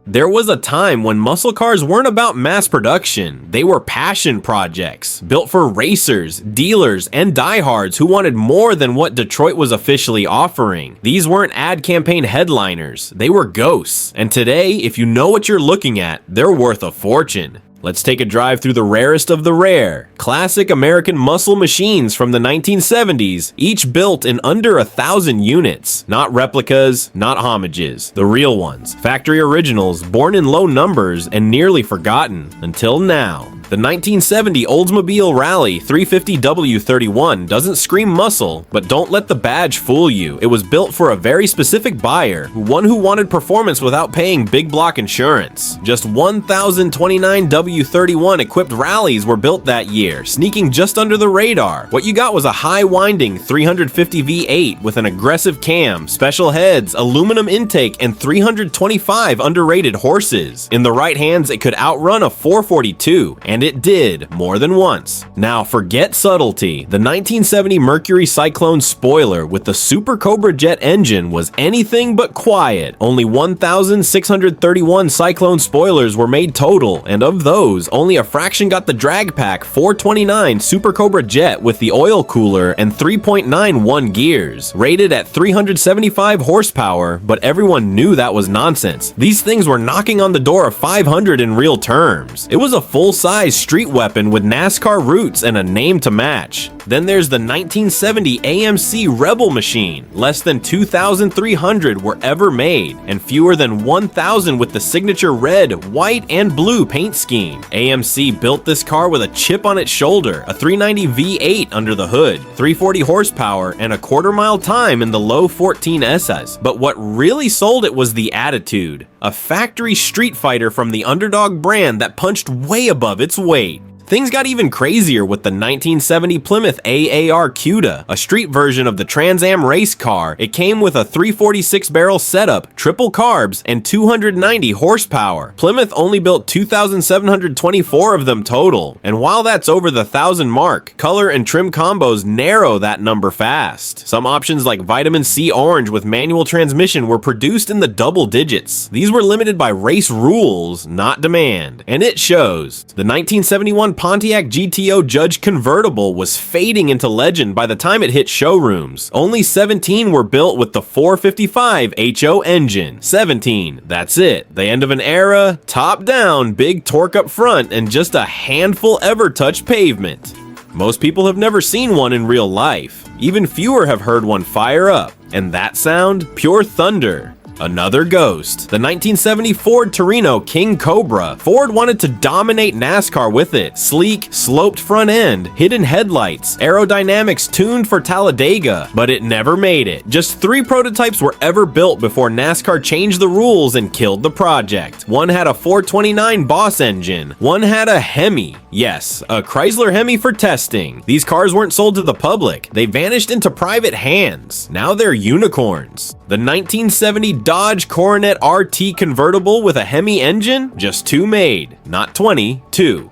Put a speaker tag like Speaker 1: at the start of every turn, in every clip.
Speaker 1: There was a time when muscle cars weren't about mass production. They were passion projects, built for racers, dealers, and diehards who wanted more than what Detroit was officially offering. These weren't ad campaign headliners, they were ghosts. And today, if you know what you're looking at, they're worth a fortune. Let's take a drive through the rarest of the rare. Classic American muscle machines from the 1970s, each built in under 1,000 units. Not replicas, not homages, the real ones. Factory originals, born in low numbers and nearly forgotten, until now. The 1970 Oldsmobile Rally 350W31 doesn't scream muscle, but don't let the badge fool you. It was built for a very specific buyer, one who wanted performance without paying big block insurance. Just 1,029 W31 equipped rallies were built that year, sneaking just under the radar. What you got was a high-winding 350 V8 with an aggressive cam, special heads, aluminum intake, and 325 underrated horses. In the right hands, it could outrun a 442, and it did, more than once. Now, forget subtlety. The 1970 Mercury Cyclone spoiler with the Super Cobra jet engine was anything but quiet. Only 1,631 Cyclone spoilers were made total, and of those, only a fraction got the drag pack 429 Super Cobra jet with the oil cooler and 3.91 gears. Rated at 375 horsepower, but everyone knew that was nonsense. These things were knocking on the door of 500 in real terms. It was a full-size street weapon with NASCAR roots and a name to match. Then there's the 1970 AMC Rebel machine. Less than 2,300 were ever made, and fewer than 1,000 with the signature red, white, and blue paint scheme. AMC built this car with a chip on its shoulder, a 390 V8 under the hood, 340 horsepower, and a quarter-mile time in the low 14 SS. But what really sold it was the attitude. A factory street fighter from the Underdog brand that punched way above its weight. Things got even crazier with the 1970 Plymouth AAR Cuda, a street version of the Trans Am race car. It came with a 346 barrel setup, triple carbs, and 290 horsepower. Plymouth only built 2,724 of them total, and while that's over the 1,000 mark, color and trim combos narrow that number fast. Some options like Vitamin C Orange with manual transmission were produced in the double digits. These were limited by race rules, not demand, and it shows. The 1971 Pontiac GTO Judge convertible was fading into legend by the time it hit showrooms. Only 17 were built with the 455 HO engine. 17, that's it. The end of an era, top down, big torque up front, and just a handful ever touched pavement. Most people have never seen one in real life. Even fewer have heard one fire up. And that sound? Pure thunder. Another ghost. The 1970 Ford Torino King Cobra. Ford wanted to dominate NASCAR with it. Sleek, sloped front end, hidden headlights, aerodynamics tuned for Talladega, but it never made it. Just 3 prototypes were ever built before NASCAR changed the rules and killed the project. One had a 429 Boss engine. One had a Hemi. Yes, a Chrysler Hemi for testing. These cars weren't sold to the public. They vanished into private hands. Now they're unicorns. The 1970 Dodge Coronet RT convertible with a Hemi engine? Just 2 made, not 20, 2.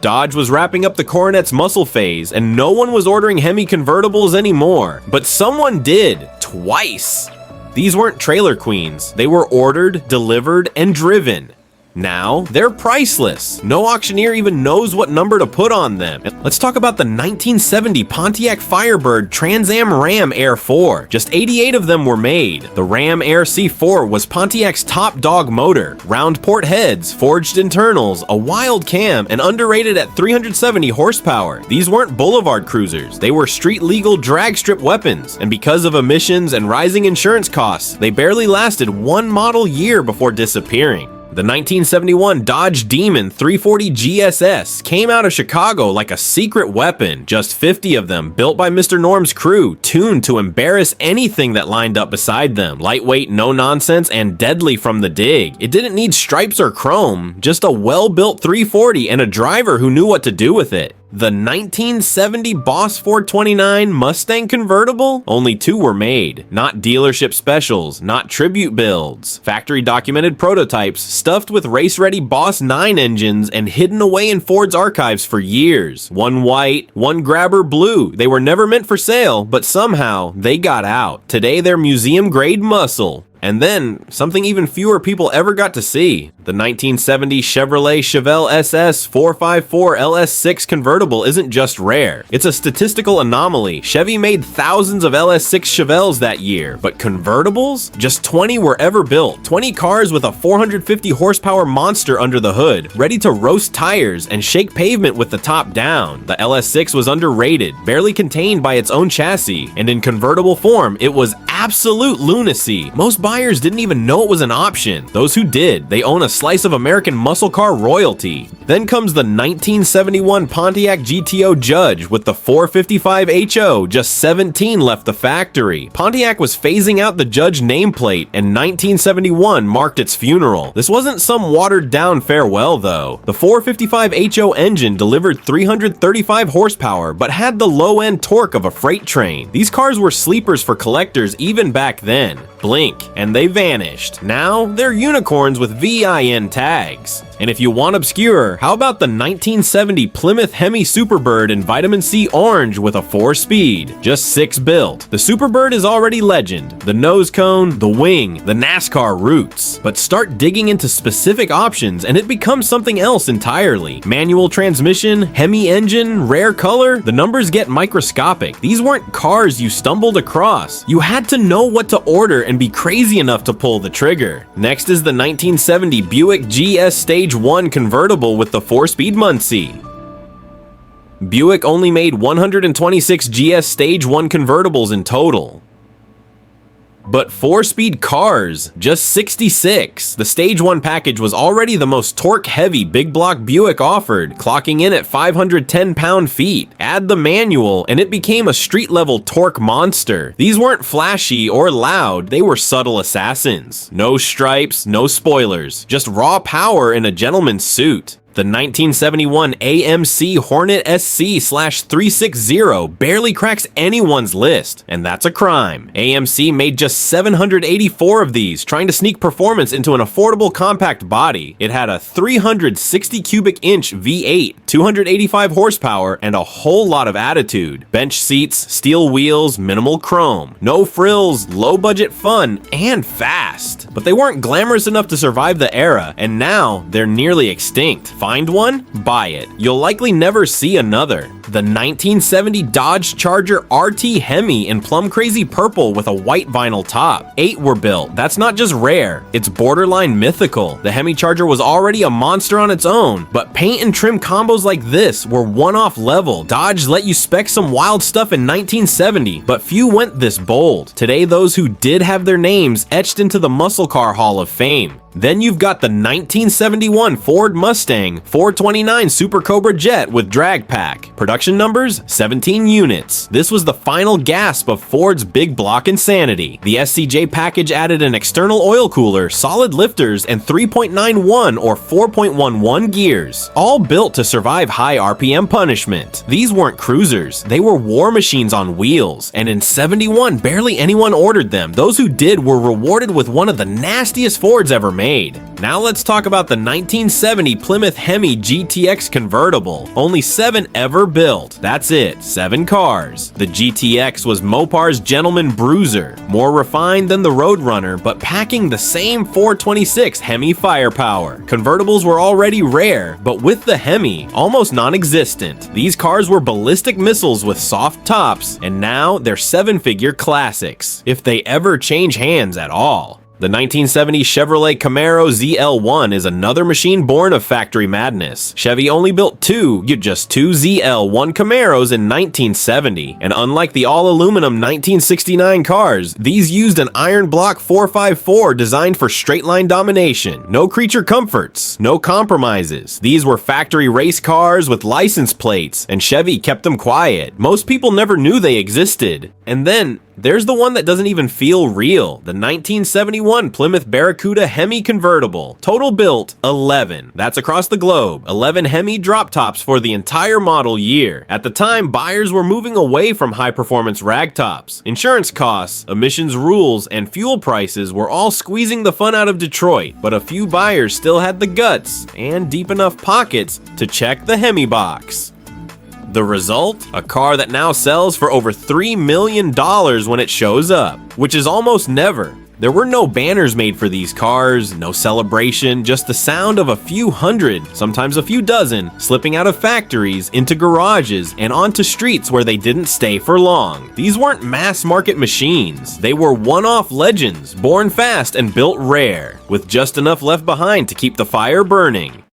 Speaker 1: Dodge was wrapping up the Coronet's muscle phase, and no one was ordering Hemi convertibles anymore. But someone did, twice. These weren't trailer queens. They were ordered, delivered, and driven. Now, they're priceless. No auctioneer even knows what number to put on them. Let's talk about the 1970 Pontiac Firebird Trans Am Ram Air 4. Just 88 of them were made. The Ram Air C4 was Pontiac's top dog motor. Round port heads, forged internals, a wild cam, and underrated at 370 horsepower. These weren't boulevard cruisers. They were street-legal drag strip weapons. And because of emissions and rising insurance costs, they barely lasted 1 model year before disappearing. The 1971 Dodge Demon 340 GSS came out of Chicago like a secret weapon. Just 50 of them, built by Mr. Norm's crew, tuned to embarrass anything that lined up beside them. Lightweight, no nonsense, and deadly from the dig. It didn't need stripes or chrome, just a well-built 340 and a driver who knew what to do with it. The 1970 Boss 429 Mustang convertible? Only 2 were made. Not dealership specials, not tribute builds. Factory documented prototypes stuffed with race-ready Boss 9 engines and hidden away in Ford's archives for years. One white, one grabber blue. They were never meant for sale, but somehow they got out. Today they're museum-grade muscle. And then, something even fewer people ever got to see. The 1970 Chevrolet Chevelle SS 454 LS6 convertible isn't just rare. It's a statistical anomaly. Chevy made thousands of LS6 Chevelles that year, but convertibles? Just 20 were ever built. 20 cars with a 450 horsepower monster under the hood, ready to roast tires and shake pavement with the top down. The LS6 was underrated, barely contained by its own chassis, and in convertible form, it was absolute lunacy. Most buyers didn't even know it was an option. Those who did, they own a slice of American muscle car royalty. Then comes the 1971 Pontiac GTO Judge with the 455 HO, just 17 left the factory. Pontiac was phasing out the Judge nameplate, and 1971 marked its funeral. This wasn't some watered down farewell though. The 455 HO engine delivered 335 horsepower, but had the low end torque of a freight train. These cars were sleepers for collectors even back then. Blink, and they vanished. Now, they're unicorns with VIN tags. And if you want obscure, how about the 1970 Plymouth Hemi Superbird in Vitamin C Orange with a 4-speed? Just 6 built. The Superbird is already legend. The nose cone, the wing, the NASCAR roots. But start digging into specific options and it becomes something else entirely. Manual transmission, Hemi engine, rare color, the numbers get microscopic. These weren't cars you stumbled across. You had to know what to order and be crazy enough to pull the trigger. Next is the 1970 Buick GS Stage 1 convertible with the 4-speed Muncie. Buick only made 126 GS Stage 1 convertibles in total. But 4-speed cars, just 66. The Stage 1 package was already the most torque-heavy big block Buick offered, clocking in at 510 pound-feet. Add the manual, and it became a street-level torque monster. These weren't flashy or loud, they were subtle assassins. No stripes, no spoilers, just raw power in a gentleman's suit. The 1971 AMC Hornet SC/360 barely cracks anyone's list, and that's a crime. AMC made just 784 of these, trying to sneak performance into an affordable compact body. It had a 360 cubic inch V8, 285 horsepower, and a whole lot of attitude. Bench seats, steel wheels, minimal chrome. No frills, low budget fun, and fast. But they weren't glamorous enough to survive the era, and now they're nearly extinct. Find one? Buy it. You'll likely never see another. The 1970 Dodge Charger RT Hemi in plum crazy purple with a white vinyl top. 8 were built. That's not just rare, it's borderline mythical. The Hemi Charger was already a monster on its own, but paint and trim combos like this were one-off level. Dodge let you spec some wild stuff in 1970, but few went this bold. Today, those who did have their names etched into the Muscle Car Hall of Fame. Then you've got the 1971 Ford Mustang 429 Super Cobra Jet with drag pack. Production numbers, 17 units. This was the final gasp of Ford's big block insanity. The SCJ package added an external oil cooler, solid lifters, and 3.91 or 4.11 gears, all built to survive high RPM punishment. These weren't cruisers, they were war machines on wheels, and in 71, barely anyone ordered them. Those who did were rewarded with one of the nastiest Fords ever made. Now let's talk about the 1970 Plymouth Hemi GTX convertible. Only 7 ever built. That's it, 7 cars. The GTX was Mopar's gentleman bruiser, more refined than the Roadrunner, but packing the same 426 Hemi firepower. Convertibles were already rare, but with the Hemi, almost non-existent. These cars were ballistic missiles with soft tops, and now they're 7-figure classics, if they ever change hands at all. The 1970 Chevrolet Camaro ZL1 is another machine born of factory madness. Chevy only built two ZL1 Camaros in 1970, and unlike the all-aluminum 1969 cars, these used an iron block 454 designed for straight-line domination. No creature comforts, no compromises. These were factory race cars with license plates, and Chevy kept them quiet. Most people never knew they existed. And then, there's the one that doesn't even feel real, the 1971 Plymouth Barracuda Hemi convertible. Total built, 11. That's across the globe. 11 Hemi drop tops for the entire model year. At the time, buyers were moving away from high-performance ragtops. Insurance costs, emissions rules, and fuel prices were all squeezing the fun out of Detroit, but a few buyers still had the guts and deep enough pockets to check the Hemi box. The result? A car that now sells for over $3 million when it shows up, which is almost never. There were no banners made for these cars, no celebration, just the sound of a few hundred, sometimes a few dozen, slipping out of factories, into garages, and onto streets where they didn't stay for long. These weren't mass-market machines. They were one-off legends, born fast and built rare, with just enough left behind to keep the fire burning.